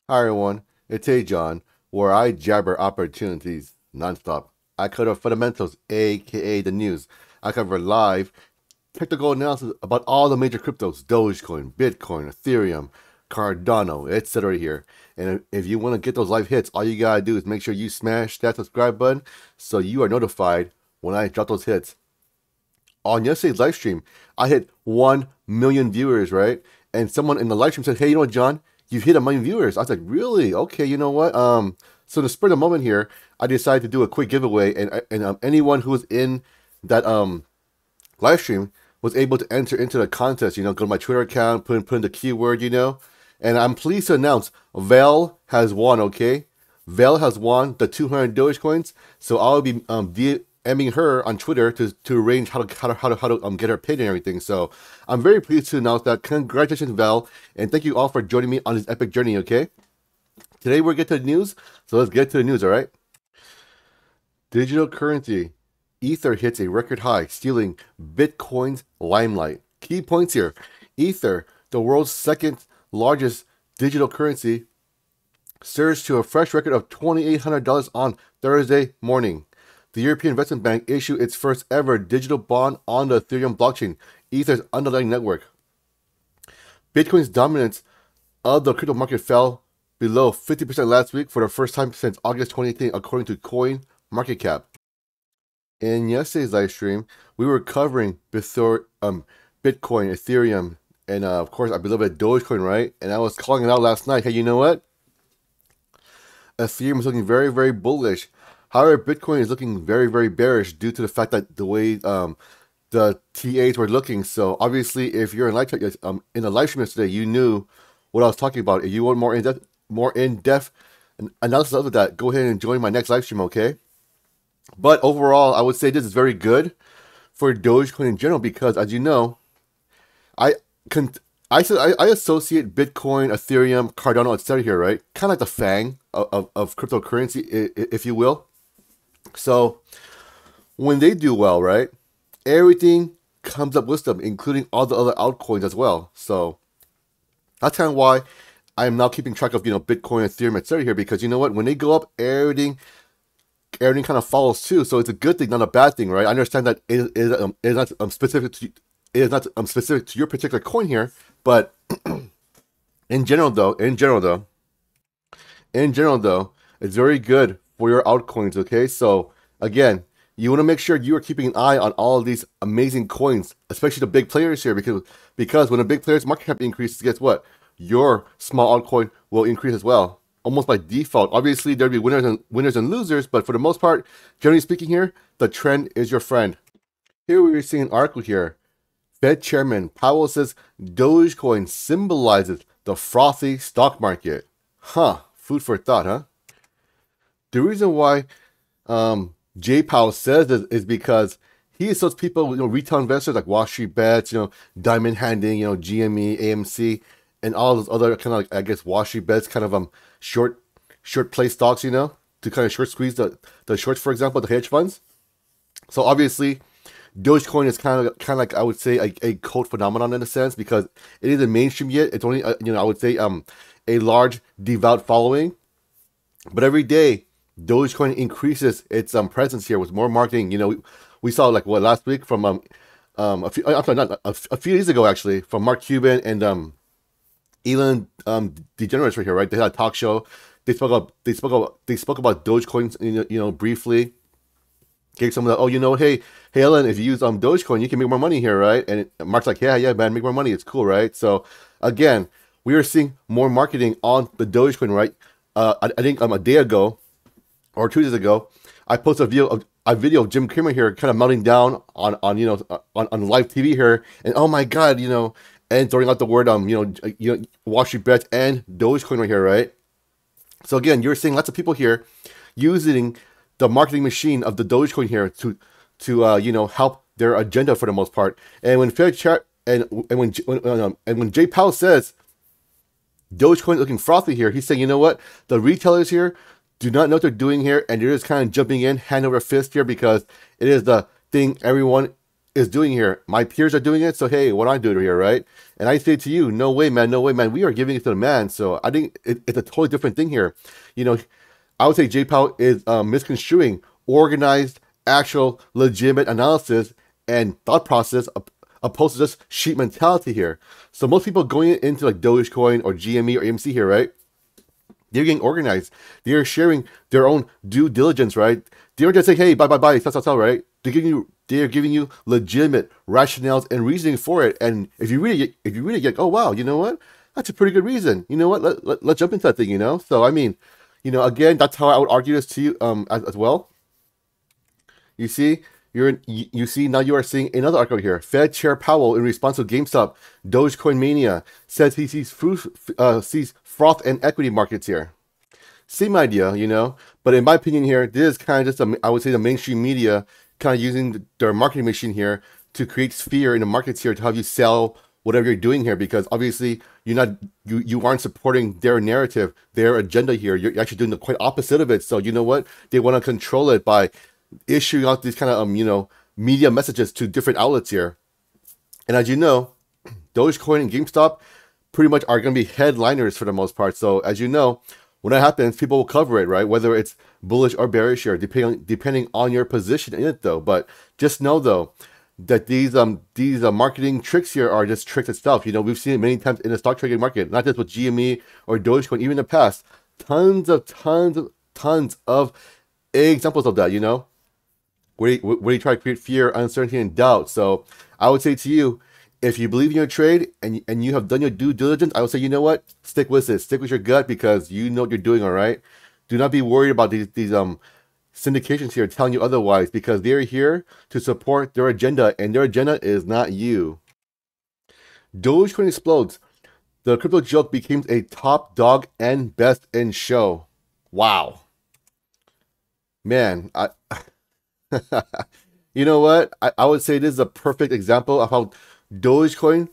Hi everyone, it's Hey Jon, where I jabber opportunities nonstop. I cover fundamentals, aka the news. I cover live technical analysis about all the major cryptos, Dogecoin, Bitcoin, Ethereum, Cardano, etc. here. And if you want to get those live hits, all you gotta do is make sure you smash that subscribe button so you are notified when I drop those hits. On yesterday's live stream, I hit 1 million viewers, right? And someone in the live stream said, "Hey, you know what, John? You've hit 1 million viewers." I was like, "Really? Okay, you know what?" So to spur the moment here, I decided to do a quick giveaway, and anyone who was in that live stream was able to enter into the contest. Go to my Twitter account, put in the keyword, and I'm pleased to announce Val has won. Okay, Val has won the 200 Dogecoins. So I'll be DMing her on Twitter to arrange how to get her paid and everything. So I'm very pleased to announce that. Congratulations, Val, and thank you all for joining me on this epic journey. Okay, today we'll get to the news. So let's get to the news. All right. Digital currency. Ether hits a record high, stealing Bitcoin's limelight. Key points here. Ether, the world's second largest digital currency, surged to a fresh record of $2,800 on Thursday morning. The European Investment Bank issued its first ever digital bond on the Ethereum blockchain, Ether's underlying network. Bitcoin's dominance of the crypto market fell below 50% last week for the first time since August 2018, according to Coin Market Cap. In yesterday's live stream, we were covering Bitcoin, Ethereum, and of course, our beloved Dogecoin, right? And I was calling it out last night. Hey, you know what? Ethereum is looking very, very bullish. However, Bitcoin is looking very, very bearish due to the fact that the way the TAs were looking. So obviously, if you're in the live stream yesterday, you knew what I was talking about. If you want more in-depth analysis of that, go ahead and join my next live stream, okay? But overall, I would say this is very good for Dogecoin in general because, as you know, I associate Bitcoin, Ethereum, Cardano, etc. here, right? Kind of like the FANG of cryptocurrency, if you will. So when they do well, right, everything comes up with them, including all the other altcoins as well. So that's kind of why I'm now keeping track of Bitcoin, Ethereum, etc. here, because you know what? When they go up, everything kind of follows too. So it's a good thing, not a bad thing, right? I understand that it is not specific to your particular coin here, but in general though, it's very good for your altcoins. Okay, so again, you want to make sure you are keeping an eye on all of these amazing coins, especially the big players here, because when a big player's market cap increases, guess what? Your small altcoin will increase as well, almost by default. Obviously, there'll be winners and losers, but for the most part, generally speaking here, the trend is your friend. Here we're seeing an article here. Fed Chairman Powell says Dogecoin symbolizes the frothy stock market. Huh, food for thought, huh? The reason why Jay Powell says this is because he associates people, retail investors like Wall Street Bets, Diamond Handing, GME, AMC, and all those other kind of like, I guess, Wall Street Bets, kind of short play stocks, to kind of short squeeze the shorts, for example, the hedge funds. So obviously, Dogecoin is kind of like, I would say, a cult phenomenon in a sense, because it isn't mainstream yet. It's only I would say a large devout following, but every day Dogecoin increases its presence here with more marketing. We saw like what last week from a few days ago actually, from Mark Cuban and ELON degenerates right here, right? They had a talk show. They spoke about Dogecoin, briefly. Gave some of the, hey Ellen, if you use Dogecoin, you can make more money here, right? And Mark's like, yeah, man, make more money. It's cool, right? So again, we are seeing more marketing on the Dogecoin, right? I think a day ago or 2 days ago, I posted a video of Jim Cramer here, kind of melting down on live TV here, and oh my god, and throwing out the word Wall Street Bets and Dogecoin right here, right? So again, you're seeing lots of people here using the marketing machine of the Dogecoin here to help their agenda for the most part. And when when Jay Powell says Dogecoin is looking frothy here, he's saying, you know what, the retailers here do not know what they're doing here, and they're just kind of jumping in hand over fist here because it is the thing everyone is doing here. My peers are doing it, so hey, what do I do here, right? And I say to you, no way, man, no way, man. We are giving it to the man. So I think it's a totally different thing here. You know, I would say J Powell is misconstruing organized, actual, legitimate analysis and thought process opposed to just sheep mentality here. So most people going into like Dogecoin or GME or AMC here, right? They're getting organized. They're sharing their own due diligence, right? They're just saying, hey, buy, sell, right? They're giving you legitimate rationales and reasoning for it. And if you really get, oh wow, you know what? That's a pretty good reason. You know what? Let's jump into that thing, you know? So I mean, you know, again, that's how I would argue this to you as well. You see, you see now you are seeing another article here. Fed Chair Powell, in response to GameStop Dogecoin mania, says he sees froth and equity markets here. Same idea, you know, but in my opinion here, this is kind of just I would say the mainstream media kind of using their marketing machine here to create fear in the markets here to have you sell whatever you're doing here, because obviously you aren't supporting their narrative, their agenda here. You're actually doing the quite opposite of it. So you know what? They want to control it by issuing out these kind of you know, media messages to different outlets here. And as you know, Dogecoin and GameStop pretty much are going to be headliners for the most part. So as you know, when that happens, people will cover it, right? Whether it's bullish or bearish here, depending on your position in it, though. But just know, though, that these marketing tricks here are just tricks itself. You know, we've seen it many times in the stock trading market, not just with GME or Dogecoin, even in the past. Tons of examples of that, you know, where you try to create fear, uncertainty, and doubt. So I would say to you, if you believe in your trade and you have done your due diligence, I would say, you know what? Stick with it. Stick with your gut, because you know what you're doing, all right? Do not be worried about these syndications here telling you otherwise, because they're here to support their agenda, and their agenda is not you. Dogecoin explodes. The crypto joke became a top dog and best in show. Wow. Man, you know what? I would say this is a perfect example of how Dogecoin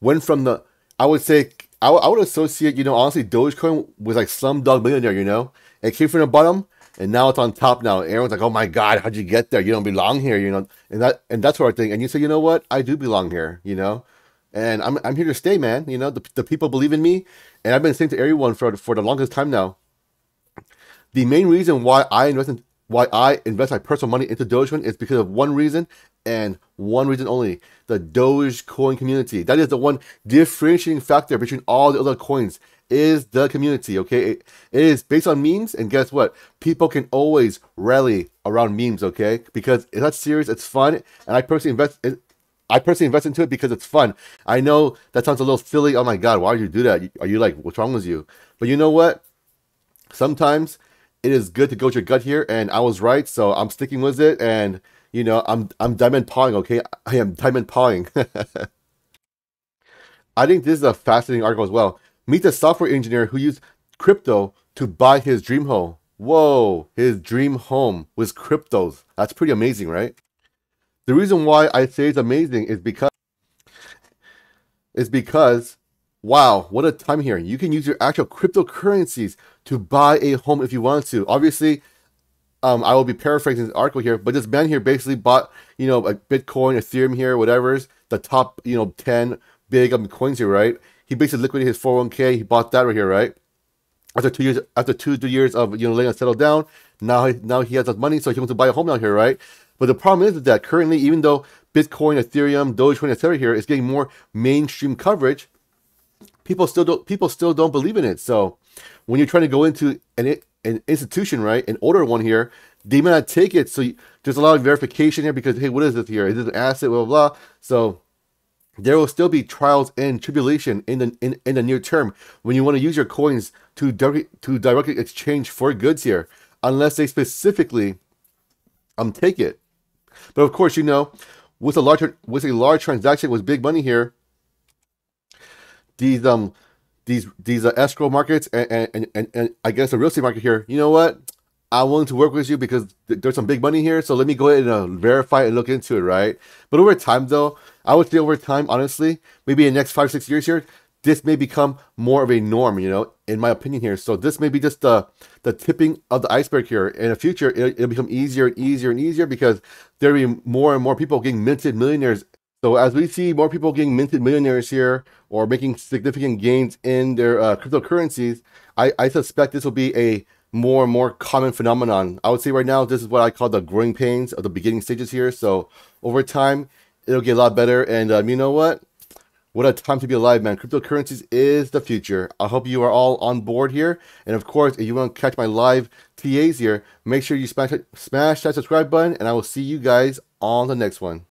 went from the, I would say, I would associate, you know, honestly, Dogecoin was like Slumdog Millionaire, you know? It came from the bottom, and now it's on top now. Everyone's like, oh my God, how'd you get there? You don't belong here, you know? And that's what I think. And you say, you know what? I do belong here, you know? And I'm here to stay, man. You know, the people believe in me, and I've been saying to everyone for the longest time now, the main reason why I invest my personal money into Dogecoin is because of one reason, and one reason only: the Dogecoin community. That is the one differentiating factor between all the other coins, is the community, okay? It is based on memes, and guess what? People can always rally around memes, okay? Because it's not serious, it's fun, and I personally invest into it because it's fun. I know that sounds a little silly. Oh my God, why would you do that? Are you like, what's wrong with you? But you know what? Sometimes it is good to go with your gut here, and I was right, so I'm sticking with it. And you know, I'm diamond pawing, okay? I am diamond pawing. I think this is a fascinating article as well. Meet the software engineer who used crypto to buy his dream home. Whoa, his dream home with cryptos. That's pretty amazing, right? The reason why I say it's amazing is because wow, what a time here. You can use your actual cryptocurrencies to buy a home if you want to. Obviously, I will be paraphrasing this article here, but this man here basically bought, you know, like Bitcoin, Ethereum here, whatever's the top, you know, 10 big coins here, right? He basically liquidated his 401k. He bought that right here, right? After 2 years of, you know, letting it settle down, now he has that money, so he wants to buy a home out here, right? But the problem is that currently, even though Bitcoin, Ethereum, Dogecoin, etc. here is getting more mainstream coverage, people still don't believe in it. So when you're trying to go into an institution, right, and order one here, they may not take it. So there's a lot of verification here because, hey, what is this here? Is this an asset? Blah, blah, blah. So there will still be trials and tribulation in the near term when you want to use your coins to directly exchange for goods here, unless they specifically take it. But of course, you know, with a large transaction with big money here, these escrow markets and I guess the real estate market here, you know what? I'm willing to work with you because there's some big money here. So let me go ahead and verify and look into it, right? But over time, though, I would say over time, honestly, maybe in the next 5-6 years here, this may become more of a norm, you know, in my opinion here. So this may be just the tipping of the iceberg here. In the future, it'll become easier and easier and easier because there'll be more and more people getting minted millionaires. So as we see more people getting minted millionaires here or making significant gains in their cryptocurrencies, I suspect this will be a more and more common phenomenon. I would say right now, this is what I call the growing pains of the beginning stages here. So over time, it'll get a lot better. And you know what? What a time to be alive, man. Cryptocurrencies is the future. I hope you are all on board here. And of course, if you want to catch my live TAs here, make sure you smash that subscribe button, and I will see you guys on the next one.